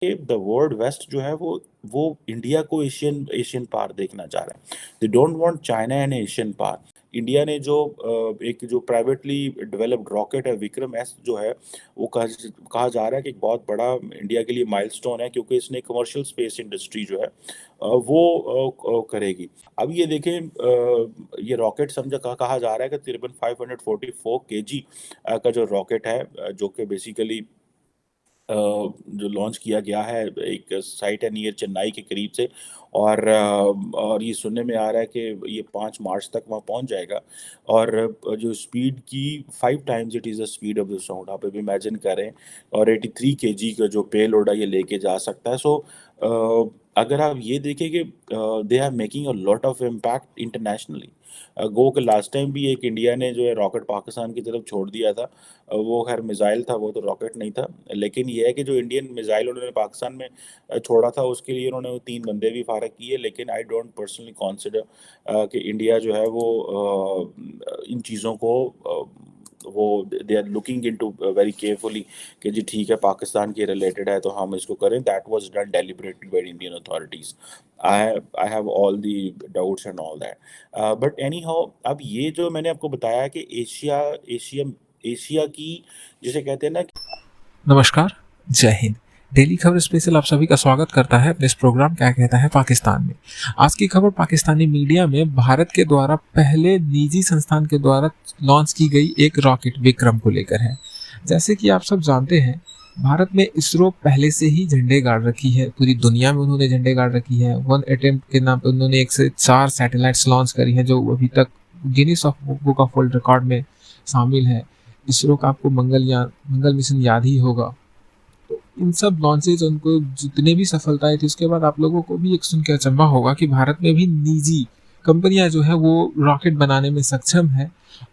कि the world waste जो है वो इंडिया को एशियन एशियन पार देखना चाह रहा है। They don't want China N Asian पार। इंडिया ने जो एक जो प्राइवेटली डेवलप्ड रॉकेट है विक्रम एस जो है वो कहा जा रहा है कि एक बहुत बड़ा इंडिया के लिए माइलस्टोन है, क्योंकि इसने कमर्शियल स्पेस इंडस्ट्री जो है वो करेगी। अब ये देखें, ये रॉकेट समझा कहा जा रहा है कि तकरीबन 544 केजी का जो रॉकेट है, जो कि बेसिकली जो लॉन्च किया गया है, एक साइट है नियर चेन्नई के करीब से। और ये सुनने में आ रहा है कि ये 5 मार्च तक वहाँ पहुँच जाएगा। और जो स्पीड की 5 times it is the speed of the sound, आप अभी इमेजिन करें। और 83 केजी का जो पेलोड है ये लेके जा सकता है। सो अगर आप ये देखें कि they are making a lot of impact internationally. गो के लास्ट टाइम भी एक इंडिया ने जो है रॉकेट पाकिस्तान की तरफ छोड़ दिया था। वो खैर मिसाइल था, वो तो रॉकेट नहीं था। लेकिन ये है कि जो इंडियन मिसाइल उन्होंने पाकिस्तान में छोड़ा था, उसके लिए उन्होंने वो 3 बंदे भी फारग किए। लेकिन आई डोंट पर्सनली कंसिडर कि इंडिया जो है वो इन चीज़ों को वो they are looking into very carefully कि जी ठीक है पाकिस्तान के रिलेटेड है तो हम इसको करें। That was done deliberately by Indian authorities. I have all the doubts and all that. But any how, अब ये जो मैंने आपको बताया कि एशिया की जिसे कहते हैं ना। नमस्कार, जय हिंद। डेली खबर स्पेशल आप सभी का स्वागत करता है अपने इस प्रोग्राम क्या कहता है पाकिस्तान में। आज की खबर पाकिस्तानी मीडिया में भारत के द्वारा पहले निजी संस्थान के द्वारा लॉन्च की गई एक रॉकेट विक्रम को लेकर है। जैसे कि आप सब जानते हैं, भारत में इसरो पहले से ही झंडे गाड़ रखी है, पूरी दुनिया में उन्होंने झंडे गाड़ रखी है। वन अटेम्प्ट के नाम पे उन्होंने 1 से 4 सैटेलाइट्स लॉन्च करी हैं जो अभी तक Guinness of book of world record में शामिल है। इसरो का आपको मंगल मिशन याद ही होगा। तो इन सब लॉन्चेज उनको जितने भी सफलताएं थी उसके बाद आप लोगों को भी एक सुन के अचंभा होगा कि भारत में भी निजी कंपनियां जो है वो रॉकेट बनाने में सक्षम है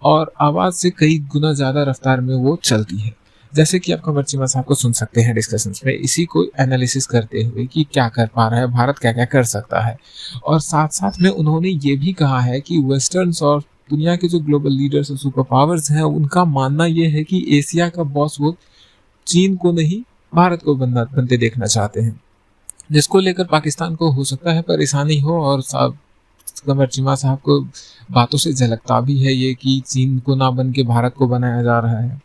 और आवाज से कई गुना ज्यादा रफ्तार में वो चलती है। जैसे कि आप कमर चीमा साहब को सुन सकते हैं डिस्कशंस में इसी को एनालिसिस करते हुए कि क्या कर पा रहा है भारत, क्या क्या कर सकता है। और साथ साथ में उन्होंने ये भी कहा है कि वेस्टर्न्स और दुनिया के जो ग्लोबल लीडर्स और सुपर पावर्स हैं उनका मानना यह है कि एशिया का बॉस वो चीन को नहीं भारत को बनते देखना चाहते हैं, जिसको लेकर पाकिस्तान को हो सकता है परेशानी हो। और साहब कमर चीमा साहब को बातों से झलकता भी है ये कि चीन को ना बन के भारत को बनाया जा रहा है।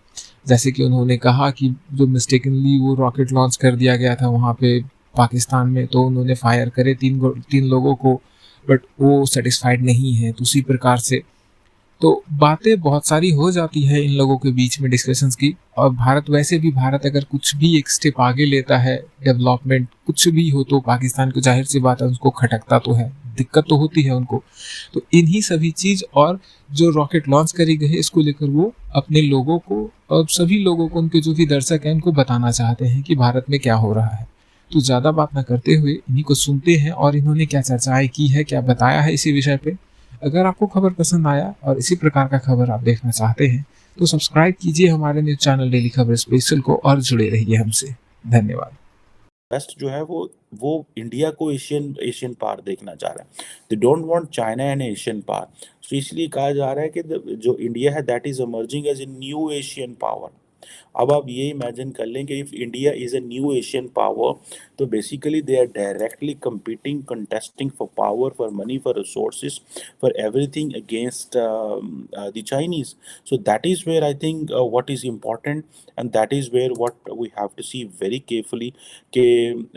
जैसे कि उन्होंने कहा कि जो मिस्टेकनली वो रॉकेट लॉन्च कर दिया गया था वहाँ पे पाकिस्तान में, तो उन्होंने फायर करे 3 लोगों को, बट वो सेटिस्फाइड नहीं है। तो उसी प्रकार से तो बातें बहुत सारी हो जाती है इन लोगों के बीच में डिस्कशंस की। और भारत वैसे भी, भारत अगर कुछ भी एक स्टेप आगे लेता है, डेवलपमेंट कुछ भी हो, तो पाकिस्तान को जाहिर सी बात है उसको खटकता तो है, दिक्कत तो होती है उनको। तो इन्हीं सभी चीज और जो रॉकेट लॉन्च करी गई है इसको लेकर वो अपने लोगों को और सभी लोगों को, उनके जो भी दर्शक हैं उनको बताना चाहते हैं कि भारत में क्या हो रहा है। तो ज्यादा बात ना करते हुए इन्हीं को सुनते हैं और इन्होंने क्या चर्चाएं की है, क्या बताया है इसी विषय पे। अगर आपको खबर पसंद आया और इसी प्रकार का खबर आप देखना चाहते हैं तो सब्सक्राइब कीजिए हमारे न्यूज चैनल डेली खबर स्पेशल को और जुड़े रहिए हमसे। धन्यवाद। वेस्ट जो है वो इंडिया को एशियन एशियन पार देखना चाह रहा है। They don't want China N Asian पार। तो इसलिए कहा जा रहा है कि जो इंडिया है that is emerging as a new Asian power. अब आप ये इमेजिन कर लें कि if India is a new Asian power, तो basically they are directly competing contesting for power, for money, for resources, for everything against the Chinese. So that is where I think what is important, and that is where what we have to see very carefully कि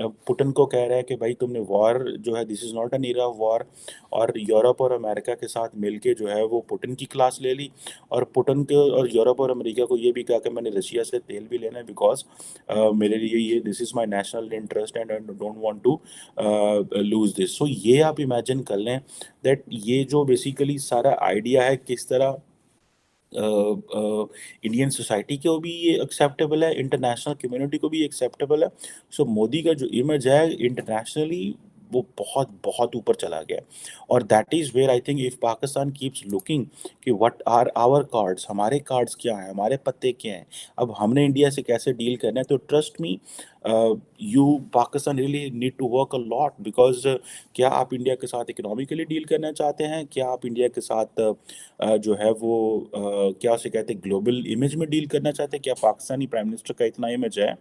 Putin को कह रहा है कि भाई तुमने war जो है this is not an era of war. और यूरोप और अमेरिका के साथ मिलके जो है वो पुतिन की क्लास ले ली। और पुतिन के और यूरोप और अमेरिका को ये भी कहा कि मैंने रशिया से तेल भी लेना है, बिकॉज मेरे लिए ये this is my national interest and I don't want to lose this. So ये आप इमेजिन कर लें दैट ये जो बेसिकली सारा आइडिया है किस तरह इंडियन सोसाइटी को भी ये एक्सेप्टेबल है, इंटरनेशनल कम्युनिटी को भी एक्सेप्टेबल है। सो मोदी का जो इमेज है इंटरनेशनली वो बहुत बहुत ऊपर चला गया है। और that is where I think if Pakistan keeps looking कि व्हाट आर आवर कार्ड्स, हमारे कार्ड्स क्या हैं, हमारे पत्ते क्या हैं, अब हमने इंडिया से कैसे डील करना है। तो trust me, you Pakistan really need to work a lot, because क्या आप इंडिया के साथ इकोनॉमिकली डील करना चाहते हैं, क्या आप इंडिया के साथ जो है वो क्या उसे कहते हैं ग्लोबल इमेज में डील करना चाहते हैं। क्या पाकिस्तानी प्राइम मिनिस्टर का इतना इमेज है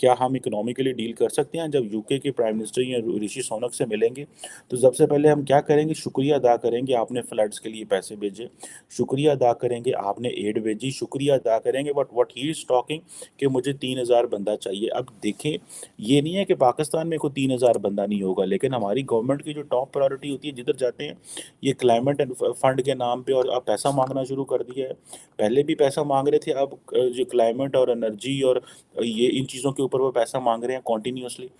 क्या हम इकोनॉमिकली डील कर सकते हैं? जब यूके के प्राइम मिनिस्टर या ऋषि सुनक से मिलेंगे तो सबसे पहले हम क्या करेंगे? शुक्रिया अदा करेंगे, आपने फ्लड्स के लिए पैसे भेजे। शुक्रिया अदा करेंगे, आपने एड भेजी। शुक्रिया अदा करेंगे, but what he is talking कि मुझे 3,000 बंदा चाहिए। अब देखें, ये नहीं है कि पाकिस्तान में कोई 3,000 बंदा नहीं होगा, लेकिन हमारी गवर्नमेंट की जो टॉप प्रायोरिटी होती है, जिधर जाते हैं ये क्लाइमेट एंड फंड के नाम पे, और अब पैसा मांगना शुरू कर दिया है। पहले भी पैसा मांग रहे थे, अब जो क्लाइमेट और एनर्जी और ये इन चीज़ों के ऊपर वो पैसा मांग रहे हैं कॉन्टिन्यूसली।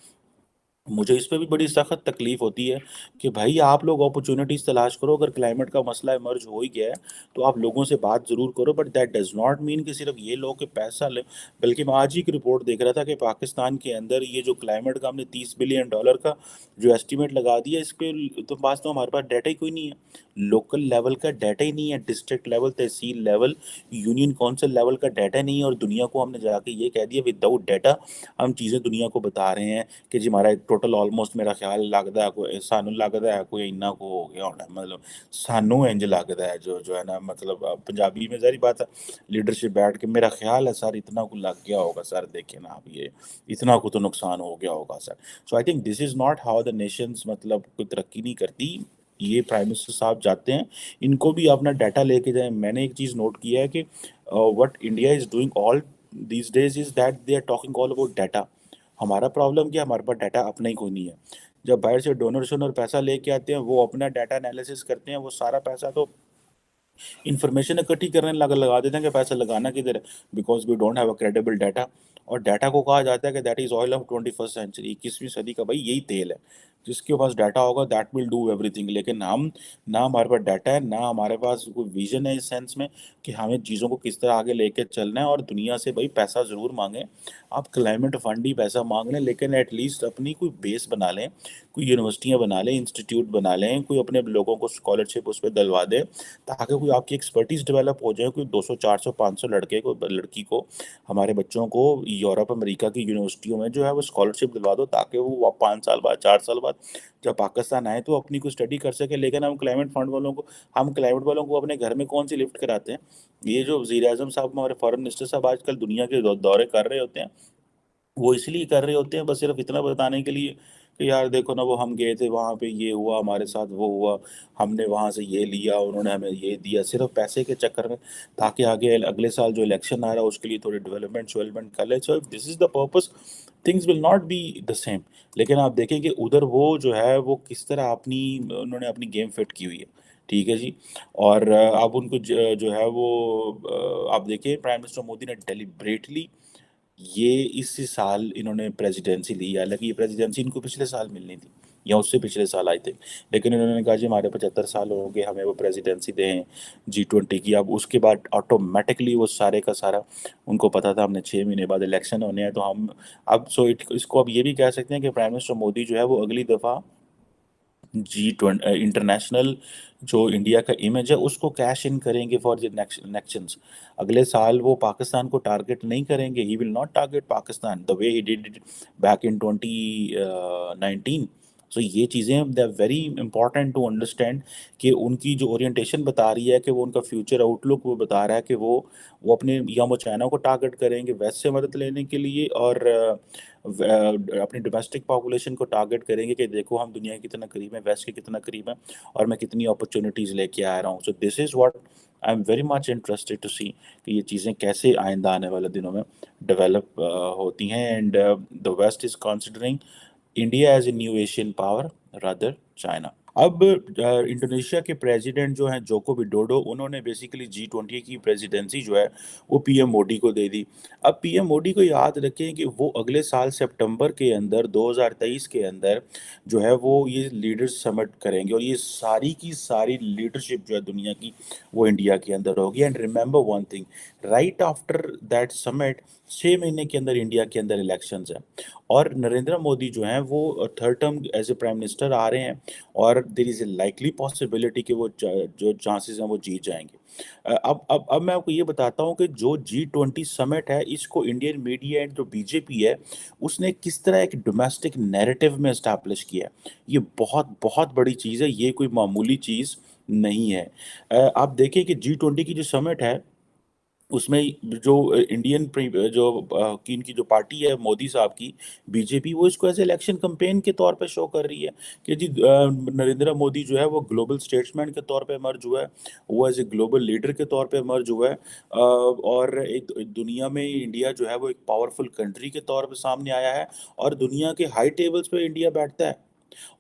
मुझे इस पे भी बड़ी सख्त तकलीफ होती है कि भाई आप लोग अपॉर्चुनिटीज़ तलाश करो। अगर क्लाइमेट का मसला इमर्ज हो ही गया है तो आप लोगों से बात ज़रूर करो, but that does not mean कि सिर्फ ये लो कि पैसा ले। बल्कि मैं आज ही एक रिपोर्ट देख रहा था कि पाकिस्तान के अंदर ये जो क्लाइमेट का हमने $30 बिलियन का जो एस्टिमेट लगा दिया, इस पे तो पास तो हमारे पास डाटा ही कोई नहीं है। लोकल लेवल का डाटा ही नहीं है, डिस्ट्रिक्ट लेवल, तहसील लेवल, यूनियन काउंसिल लेवल का डाटा नहीं है, और दुनिया को हमने जाके ये कह दिया विदाउट डाटा हम चीज़ें दुनिया को बता रहे हैं कि जी हमारा टोटल ऑलमोस्ट मेरा ख्याल लगता है कोई सानू लगता है कोई इन्ना को हो गया होना, मतलब सानू इंज लगता है जो जो है ना, मतलब पंजाबी में ज़ाहिर बात है लीडरशिप बैठ के मेरा ख्याल है सर इतना को लग गया होगा सर, देखे ना आप ये इतना को तो नुकसान हो गया होगा sir. So I think this is not how the Nations मतलब कोई तरक्की नहीं करती। ये प्राइम मिनिस्टर साहब जाते हैं, इनको भी अपना डाटा लेके जाएं। मैंने एक चीज़ नोट किया है कि what India is doing all these days is that they are talking all about data। हमारा प्रॉब्लम क्या, हमारे पास डाटा अपना ही कोई नहीं है। जब बाहर से डोनर शोनर पैसा लेके आते हैं, वो अपना डाटा एनालिसिस करते हैं, वो सारा पैसा तो इन्फॉर्मेशन इकट्ठी करने लगा देते हैं कि पैसा लगाना किधर है, because we don't have a credible data. और डाटा को कहा जाता है कि that is oil of 21st century, 21वीं सदी का भाई यही तेल है। जिसके पास डाटा होगा दैट विल डू एवरीथिंग। लेकिन हम ना हमारे पास डाटा है, ना हमारे पास कोई विजन है इस सेंस में कि हमें चीज़ों को किस तरह आगे लेके चलना है। और दुनिया से भाई पैसा ज़रूर मांगें, आप क्लाइमेट फंड ही पैसा मांग लें, लेकिन एटलीस्ट अपनी कोई बेस बना लें, कोई यूनिवर्सिटियाँ बना लें, इंस्टीट्यूट बना लें, कोई अपने लोगों को स्कॉलरशिप उस पर दिलवा दें, ताकि कोई आपकी एक्सपर्टीज़ डेवलप हो जाए। कोई 200 400 500 लड़के को लड़की को हमारे बच्चों को यूरोप अमेरिका की यूनिवर्सिटियों में जो है वो स्कॉलरशिप दिलवा दो, ताकि वो 5 साल बाद 4 साल बाद जब पाकिस्तान आए तो अपनी कोई स्टडी कर सके। लेकिन हम क्लाइमेट वालों को अपने घर में कौन सी लिफ्ट कराते हैं? ये जो वज़ीर आज़म साहब हमारे फॉरेन मिनिस्टर साहब आजकल दुनिया के दौरे कर रहे होते हैं, वो इसलिए कर रहे होते हैं बस सिर्फ इतना बताने के लिए कि यार देखो ना, वो हम गए थे वहाँ पे, ये हुआ हमारे साथ, वो हुआ, हमने वहाँ से ये लिया, उन्होंने हमें ये दिया, सिर्फ पैसे के चक्कर में, ताकि आगे अगले साल जो इलेक्शन आ रहा है उसके लिए थोड़ी डेवलपमेंट कर ले। So if this is the purpose, things will not be the same. लेकिन आप देखें कि उधर वो जो है वो किस तरह अपनी उन्होंने अपनी गेम फिट की हुई है। ठीक है जी। और अब उनको जो है वो आप देखिए प्राइम मिनिस्टर मोदी ने डेलिब्रेटली ये इस साल इन्होंने प्रेसिडेंसी ली। हालांकि ये प्रेसिडेंसी इनको पिछले साल मिलनी थी या उससे पिछले साल आई थी, लेकिन इन्होंने कहा जी हमारे 75 साल हो गए, हमें वो प्रेसिडेंसी दें G20 की। अब उसके बाद ऑटोमेटिकली वो सारे का सारा उनको पता था हमने 6 महीने बाद इलेक्शन होने हैं, तो हम अब इसको अब ये भी कह सकते हैं कि प्राइम मिनिस्टर मोदी जो है वो अगली दफ़ा G20 इंटरनेशनल जो इंडिया का इमेज है उसको कैश इन करेंगे फॉर द इलेक्शंस। अगले साल वो पाकिस्तान को टारगेट नहीं करेंगे, he will not target Pakistan the way he did it back in 2019। So ये चीज़ें they are very important to understand कि उनकी जो ओरिएंटेशन बता रही है कि वो उनका फ्यूचर आउटलुक वो बता रहा है कि वो अपने या वो चाइना को टारगेट करेंगे वेस्ट से मदद लेने के लिए, और अपनी डोमेस्टिक पॉपुलेशन को टारगेट करेंगे कि देखो हम दुनिया के कितना करीब हैं, वेस्ट के कितना करीब हैं, और मैं कितनी अपॉर्चुनिटीज़ लेके आ रहा हूँ। So this is what I am very much interested to see कि ये चीज़ें कैसे आइंदा आने वाले दिनों में डेवलप होती हैं। And the west is considering India as a new Asian power rather China. अब इंडोनेशिया के प्रेसिडेंट जो हैं जोको विडोडो, उन्होंने बेसिकली G20 की प्रेसिडेंसी जो है वो पीएम मोदी को दे दी। अब पीएम मोदी को याद रखें कि वो अगले साल सितंबर के अंदर 2023 के अंदर जो है वो ये लीडर्स समिट करेंगे, और ये सारी की सारी लीडरशिप जो है दुनिया की वो इंडिया के अंदर होगी। And remember one thing, right after that summit 6 महीने के अंदर इंडिया के अंदर इलेक्शंस हैं, और नरेंद्र मोदी जो हैं वो third term as a prime minister आ रहे हैं, और there is a likely possibility कि वो जो चांसेस हैं वो जीत जाएंगे। अब मैं आपको ये बताता हूँ कि जो G20 समिट है इसको इंडियन मीडिया एंड जो बीजेपी है उसने किस तरह एक डोमेस्टिक नैरेटिव में इस्टेब्लिश किया है। ये बहुत बहुत बड़ी चीज़ है, ये कोई मामूली चीज़ नहीं है। आप देखें कि G20 की जो समिट है उसमें जो की इनकी जो पार्टी है मोदी साहब की बीजेपी, वो इसको एज इलेक्शन कैंपेन के तौर पे शो कर रही है कि जी नरेंद्र मोदी जो है वो ग्लोबल स्टेट्समैन के तौर पे मर्ज हुआ है, वो एज ए ग्लोबल लीडर के तौर पे मर्ज हुआ है। और एक दुनिया में इंडिया जो है वो एक पावरफुल कंट्री के तौर पे सामने आया है, और दुनिया के हाई टेबल्स पे इंडिया बैठता है।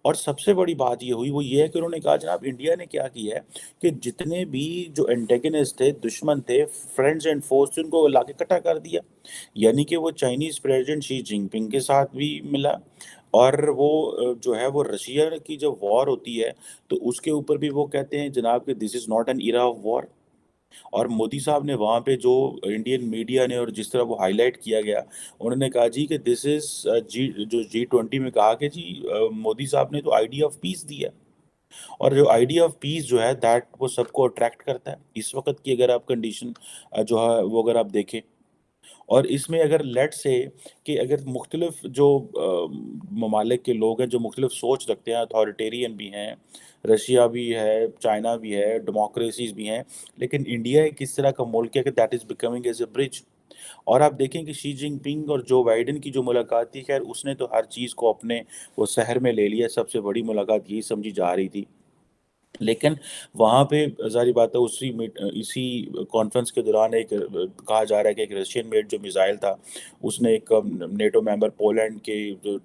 और सबसे बड़ी बात ये हुई वो ये है कि उन्होंने कहा जनाब इंडिया ने क्या किया है कि जितने भी जो एंटेगनिस्ट थे, दुश्मन थे, फ्रेंड्स एंड फोर्स थे, उनको लाके इकट्ठा कर दिया। यानी कि वो चाइनीज प्रेसिडेंट शी जिनपिंग के साथ भी मिला, और वो जो है वो रशिया की जब वॉर होती है तो उसके ऊपर भी वो कहते हैं जनाब कि this is not an era of war. और मोदी साहब ने वहाँ पे जो इंडियन मीडिया ने और जिस तरह वो हाईलाइट किया गया, उन्होंने कहा जी कि दिस इज जी, जो G20 में कहा कि जी मोदी साहब ने तो आइडिया ऑफ पीस दिया। और जो आइडिया ऑफ पीस जो है दैट वो सबको अट्रैक्ट करता है इस वक्त की अगर आप कंडीशन जो है वो अगर आप देखें। और इसमें अगर लेट से कि अगर मुख्तलिफ जो ममालिक के लोग हैं जो मुख्तलिफ सोच रखते हैं, अथॉरिटेरियन भी हैं, रशिया भी है, चाइना भी है, डेमोक्रेसीज भी हैं, लेकिन इंडिया एक इस तरह का मुल्क है कि that is becoming as a bridge. और आप देखें कि शी जिनपिंग और जो बाइडेन की जो मुलाकात थी, खैर उसने तो हर चीज़ को अपने वो शहर में ले लिया, सबसे बड़ी मुलाकात यही समझी जा रही थी। लेकिन वहाँ पे ज़ाहिर बात है इसी कॉन्फ्रेंस के दौरान एक कहा जा रहा है कि एक रशियन मेड जो मिसाइल था, उसने एक नेटो मेंबर पोलैंड के जो